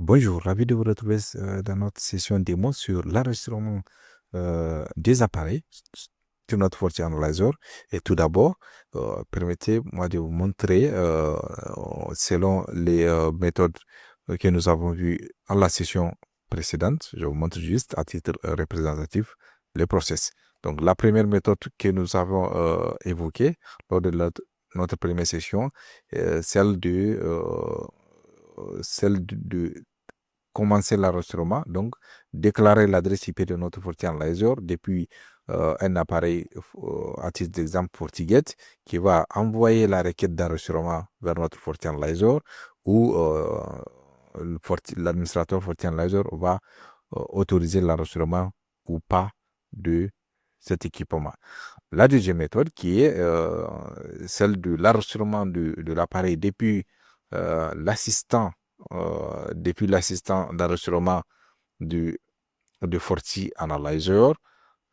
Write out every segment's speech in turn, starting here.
Bonjour, ravi de vous retrouver dans notre session démo sur l'enregistrement des appareils sur notre Forti Analyzer. Et tout d'abord, permettez-moi de vous montrer, selon les méthodes que nous avons vues en la session précédente, je vous montre juste à titre représentatif le process. Donc, la première méthode que nous avons évoquée lors de notre première session, celle de commencer l'enregistrement, donc déclarer l'adresse IP de notre FortiAnalyzer depuis un appareil, à titre d'exemple FortiGate, qui va envoyer la requête d'enregistrement vers notre FortiAnalyzer où l'administrateur FortiAnalyzer va autoriser l'enregistrement ou pas de cet équipement. La deuxième méthode qui est celle de l'enregistrement de l'appareil depuis l'assistant d'enregistrement de, de Forti Analyzer,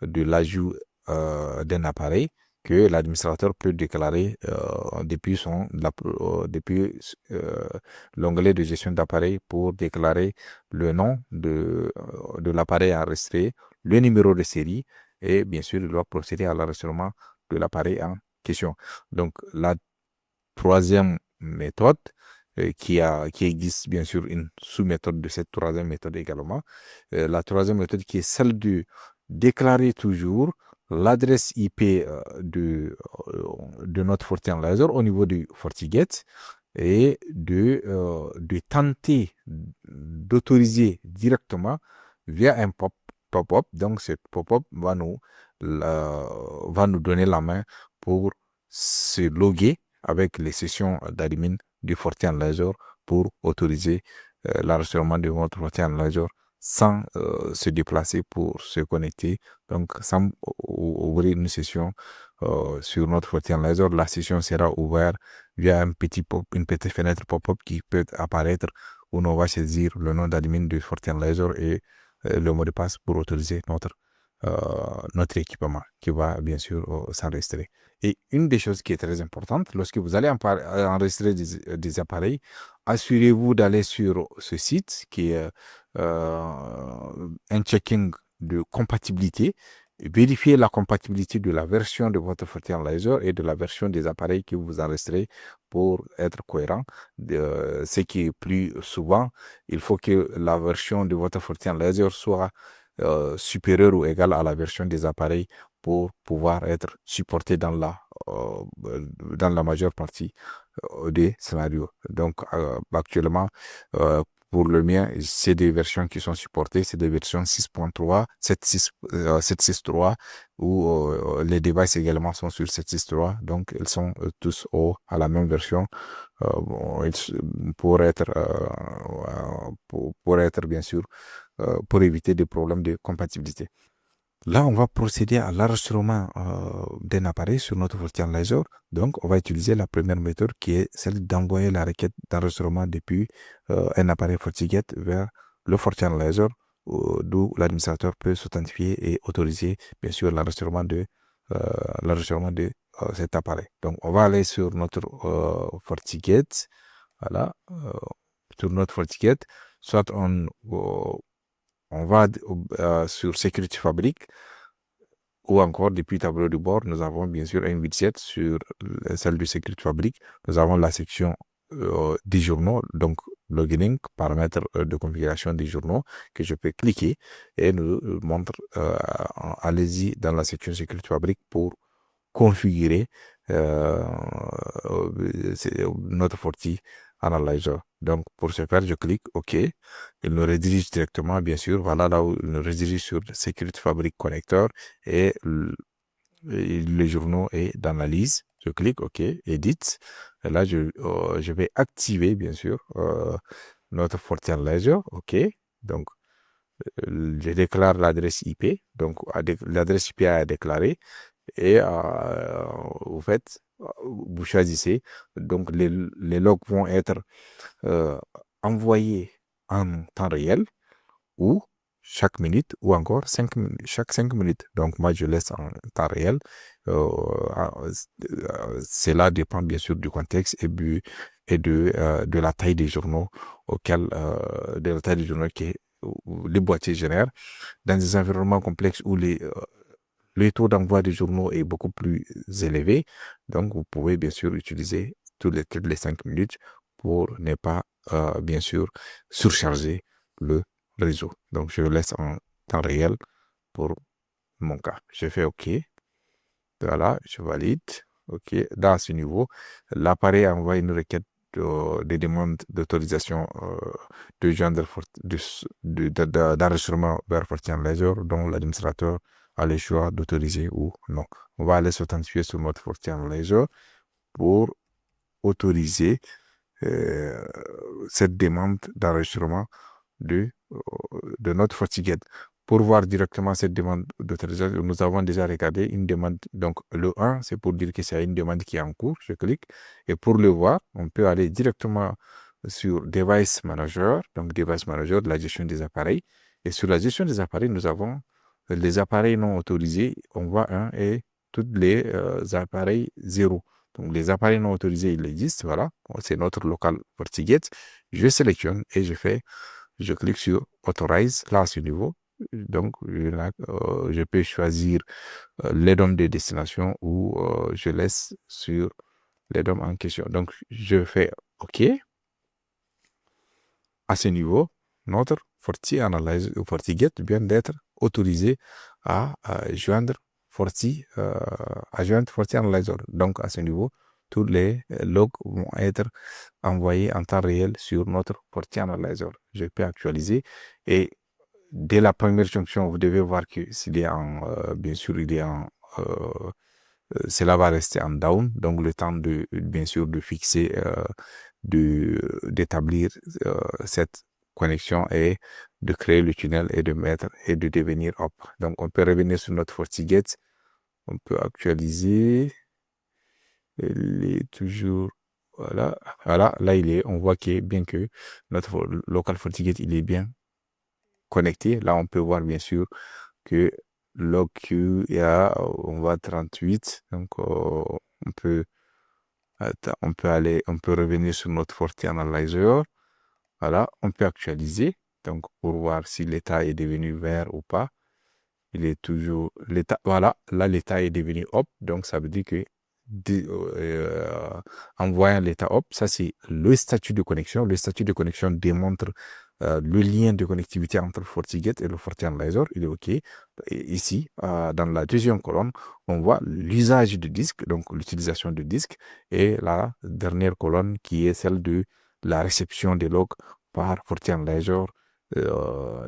de l'ajout d'un appareil que l'administrateur peut déclarer depuis l'onglet de gestion d'appareil pour déclarer le nom de l'appareil enregistré, le numéro de série et bien sûr, il doit procéder à l'enregistrement de l'appareil en question. Donc, la troisième méthode, qui existe bien sûr une sous-méthode de cette troisième méthode également. La troisième méthode qui est celle de déclarer toujours l'adresse IP de notre FortiAnalyzer au niveau du FortiGate et de tenter d'autoriser directement via un pop-up. Donc, ce pop-up va nous donner la main pour se loguer avec les sessions d'admin du FortiAnalyzer pour autoriser l'enregistrement de votre FortiAnalyzer sans se déplacer pour se connecter. Donc, sans ouvrir une session sur notre FortiAnalyzer, la session sera ouverte via une petite fenêtre pop-up qui peut apparaître où on va saisir le nom d'admin du FortiAnalyzer et le mot de passe pour autoriser notre équipement qui va bien sûr s'enregistrer. Et une des choses qui est très importante, lorsque vous allez enregistrer des appareils, assurez-vous d'aller sur ce site qui est un checking de compatibilité. Vérifiez la compatibilité de la version de votre FortiAnalyzer et de la version des appareils que vous enregistrez pour être cohérent. Ce qui est plus souvent, il faut que la version de votre FortiAnalyzer soit supérieure ou égale à la version des appareils pour pouvoir être supporté dans la majeure partie des scénarios. Donc, actuellement, pour le mien, c'est des versions qui sont supportées, c'est des versions 6.3, 7.6.3, où les devices également sont sur 7.6.3, donc ils sont tous à la même version pour être bien sûr, pour éviter des problèmes de compatibilité. Là, on va procéder à l'enregistrement d'un appareil sur notre FortiAnalyzer. Donc, on va utiliser la première méthode qui est celle d'envoyer la requête d'enregistrement depuis un appareil FortiGate vers le FortiAnalyzer, d'où l'administrateur peut s'authentifier et autoriser, bien sûr, l'enregistrement de cet appareil. Donc, on va aller sur notre FortiGate. Voilà, sur notre FortiGate. Soit on va sur Security Fabric ou encore depuis tableau de bord, nous avons bien sûr un widget sur celle du Security Fabric. Nous avons la section des journaux, donc logging, paramètres de configuration des journaux que je peux cliquer et nous montre, allez-y dans la section Security Fabric pour configurer notre Forti Analyzer. Donc, pour ce faire, je clique OK. Il nous redirige directement, bien sûr. Voilà là où il nous redirige sur Security Fabric Connector et le journaux est d'analyse. Je clique OK, Edit. Et là, je vais activer, bien sûr, notre Forti Analyzer. OK. Donc, je déclare l'adresse IP. Donc, l'adresse IP à déclarer. Et vous faites, vous choisissez. Donc, les logs vont être envoyés en temps réel ou chaque minute ou encore chaque 5 minutes. Donc, moi, je laisse en temps réel. Cela dépend bien sûr du contexte et de la taille des journaux de la taille des journaux que les boîtiers génèrent. Dans des environnements complexes où le taux d'envoi des journaux est beaucoup plus élevé, donc vous pouvez bien sûr utiliser toutes les 5 minutes pour ne pas, bien sûr, surcharger le réseau. Donc, je laisse en temps réel pour mon cas. Je fais OK. Voilà, je valide. OK. Dans ce niveau, l'appareil envoie une requête de demande d'autorisation de joindre d'enregistrement vers Fortian Ledger, dont l'administrateur a le choix d'autoriser ou non. On va aller s'authentifier sur notre Fortian Ledger pour autoriser cette demande d'enregistrement de notre FortiGate. Pour voir directement cette demande d'autorisation, nous avons déjà regardé une demande. Donc, le 1, c'est pour dire que c'est une demande qui est en cours. Je clique. Et pour le voir, on peut aller directement sur Device Manager. Donc, Device Manager, la gestion des appareils. Et sur la gestion des appareils, nous avons les appareils non autorisés. On voit 1 et tous les appareils 0. Donc, les appareils non autorisés, ils existent. Voilà. C'est notre local FortiGate. Je sélectionne et je clique sur Authorize, là à ce niveau. Donc, je peux choisir les DOM de destination ou je laisse sur les DOM en question. Donc, je fais OK. À ce niveau, notre FortiGate vient d'être autorisé à joindre FortiAnalyzer. Donc, à ce niveau, tous les logs vont être envoyés en temps réel sur notre FortiAnalyzer. Je peux actualiser et dès la première jonction, vous devez voir que s'il est bien sûr, cela va rester en down, donc le temps bien sûr, de fixer, d'établir cette connexion et de créer le tunnel et de devenir up. Donc, on peut revenir sur notre FortiGate, on peut actualiser, il est toujours, voilà, là il est, on voit que bien que notre local FortiGate, il est bien connecté. Là, on peut voir bien sûr que log Q, on voit 38. Donc, on peut revenir sur notre FortiAnalyzer. Voilà, on peut actualiser. Donc, pour voir si l'état est devenu vert ou pas. Il est toujours l'état. Voilà, là, l'état est devenu up. Donc, ça veut dire que en voyant l'état up, ça c'est le statut de connexion. Le statut de connexion démontre le lien de connectivité entre FortiGate et le FortiAnalyzer. Il est OK. Et ici, dans la deuxième colonne, on voit l'usage du disque, donc l'utilisation du disque, et la dernière colonne qui est celle de la réception des logs par FortiAnalyzer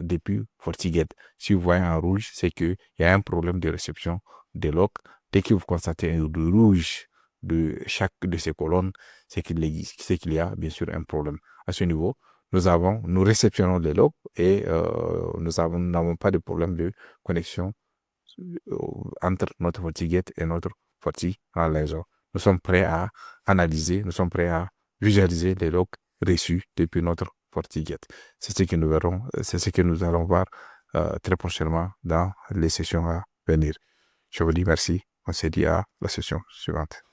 depuis FortiGate. Si vous voyez en rouge, c'est qu'il y a un problème de réception des logs. Dès que vous constatez un rouge de chaque de ces colonnes, c'est qu'il y a bien sûr un problème. À ce niveau, nous réceptionnons les logs et nous n'avons pas de problème de connexion entre notre FortiGate et notre FortiAnalyzer. Nous sommes prêts à analyser, nous sommes prêts à visualiser les logs reçus depuis notre FortiGate. C'est ce que nous verrons, c'est ce que nous allons voir très prochainement dans les sessions à venir. Je vous dis merci. On se dit à la session suivante.